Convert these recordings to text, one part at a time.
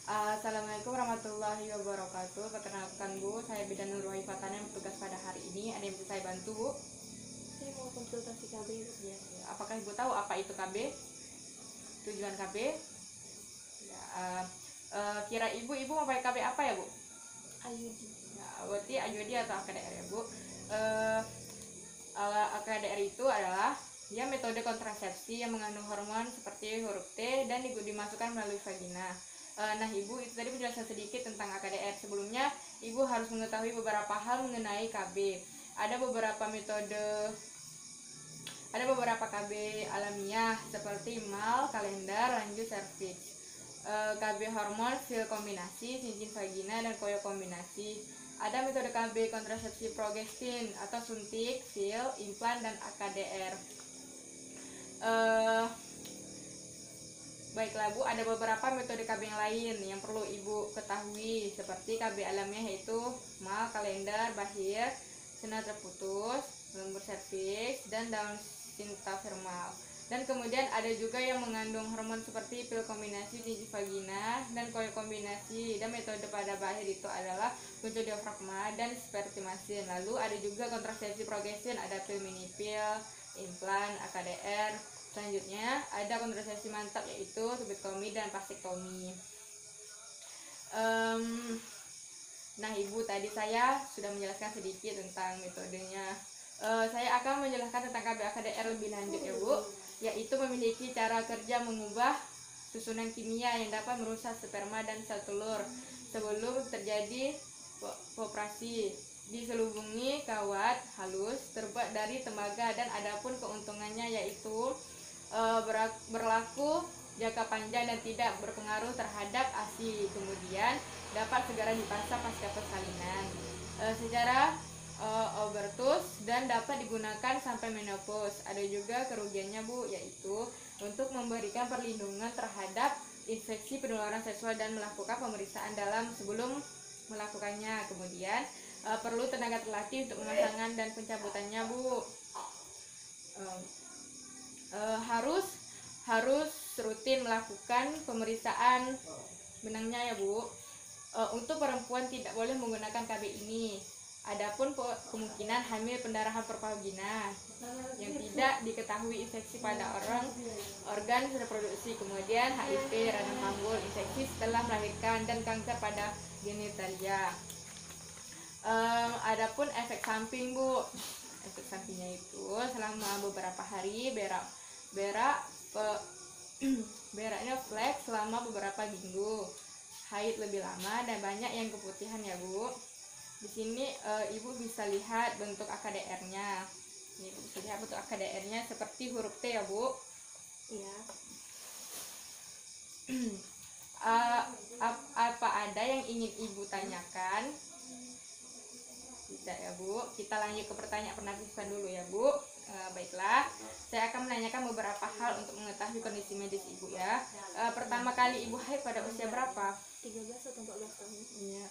Assalamualaikum warahmatullahi wabarakatuh. Perkenalkan Bu, saya Bidan Nur Wahifatan yang bertugas pada hari ini. Ada yang bisa saya bantu Bu? Saya mau konsultasi KB. Ya, ya. Apakah Ibu tahu apa itu KB? Tujuan KB? Ya, kira Ibu mau pakai KB apa ya Bu? IUD. Ya, berarti IUD atau AKDR ya Bu. AKDR itu adalah dia metode kontrasepsi yang mengandung hormon seperti huruf T dan dimasukkan melalui vagina. Nah Ibu, itu tadi penjelasan sedikit tentang AKDR. Sebelumnya Ibu harus mengetahui beberapa hal mengenai KB. Ada beberapa KB alamiah seperti mal, kalender, lanjut serviks. KB hormon, fil kombinasi, cincin vagina, dan koyo kombinasi. Ada metode KB kontrasepsi progestin atau suntik, fil, implan, dan AKDR. Baiklah Bu, ada beberapa metode KB yang lain yang perlu Ibu ketahui, seperti KB alamiah yaitu mal, kalender, bahir, sena terputus, lembur serviks, dan daun sintafermal. Dan kemudian ada juga yang mengandung hormon seperti pil kombinasi, cincin vagina, dan koyo kombinasi. Dan metode pada bahir itu adalah kunci diafragma dan spertimasin. Lalu ada juga kontrasepsi progestin, ada pil mini pil, implan, AKDR. Selanjutnya ada kontrasepsi mantap yaitu tubektomi dan vastektomi. Nah Ibu, tadi saya sudah menjelaskan sedikit tentang metodenya. Saya akan menjelaskan tentang KB AKDR lebih lanjut ya Bu, yaitu memiliki cara kerja mengubah susunan kimia yang dapat merusak sperma dan sel telur sebelum terjadi operasi. Diselubungi kawat halus terbuat dari tembaga, dan adapun keuntungannya yaitu berlaku jangka panjang dan tidak berpengaruh terhadap ASI. Kemudian dapat segera dipasang pasca persalinan secara overtus, dan dapat digunakan sampai menopause. Ada juga kerugiannya Bu, yaitu untuk memberikan perlindungan terhadap infeksi penularan seksual dan melakukan pemeriksaan dalam sebelum melakukannya. Kemudian perlu tenaga terlatih untuk pemasangan dan pencabutannya Bu. Harus rutin melakukan pemeriksaan benangnya ya Bu. Untuk perempuan tidak boleh menggunakan KB ini. Adapun kemungkinan hamil pendarahan pervagina yang tidak diketahui infeksi pada organ reproduksi, kemudian HIV, radang panggul, infeksi setelah melahirkan, dan kanker pada genitalia. Adapun efek samping Bu, efek sampingnya itu selama beberapa hari beraknya flek selama beberapa minggu, haid lebih lama, dan banyak yang keputihan ya Bu. Di sini Ibu bisa lihat bentuk AKDR-nya. Ibu bisa lihat bentuk AKDR-nya seperti huruf T ya Bu. Iya. Apa ada yang ingin Ibu tanyakan? Tidak ya Bu. Kita lanjut ke pertanyaan penapisan dulu ya Bu. Baiklah, saya akan menanyakan beberapa hal untuk mengetahui kondisi medis Ibu ya. Pertama kali Ibu haid pada usia berapa? 13 atau 14 tahun. Iya.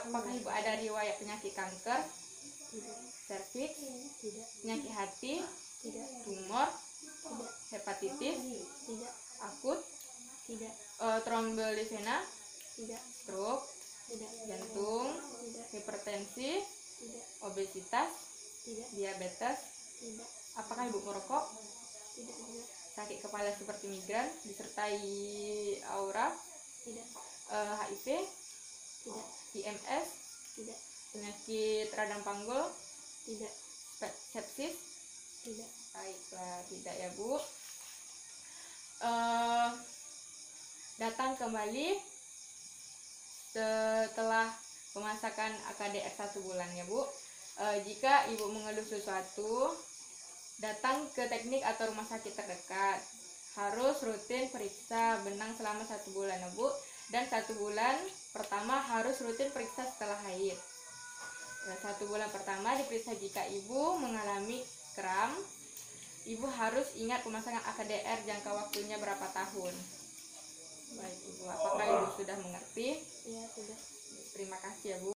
Apakah Ibu ada riwayat penyakit kanker, Tidak. serviks, Tidak. penyakit hati, Tidak. tumor, Tidak. hepatitis Tidak. akut, Tidak. trombel di vena, Tidak. stroke, Tidak. jantung, Tidak. hipertensi, Tidak. obesitas, Tidak. diabetes. Tidak. Apakah Ibu merokok? Tidak juga. Sakit kepala seperti migran disertai aura, Tidak. HIV, Tidak. IMS, Tidak. penyakit radang panggul, Tidak. sepsis. Tidak. Baiklah, tidak ya Bu. Datang kembali setelah pemasakan AKDR 1 bulan ya Bu. Jika Ibu mengeluh sesuatu, datang ke teknik atau rumah sakit terdekat. Harus rutin periksa benang selama 1 bulan ya Bu. Dan 1 bulan pertama harus rutin periksa setelah haid. 1 bulan pertama diperiksa. Jika Ibu mengalami kram, Ibu harus ingat pemasangan AKDR jangka waktunya berapa tahun. Baik Ibu, apakah Ibu sudah mengerti? Iya, sudah. Terima kasih ya Bu.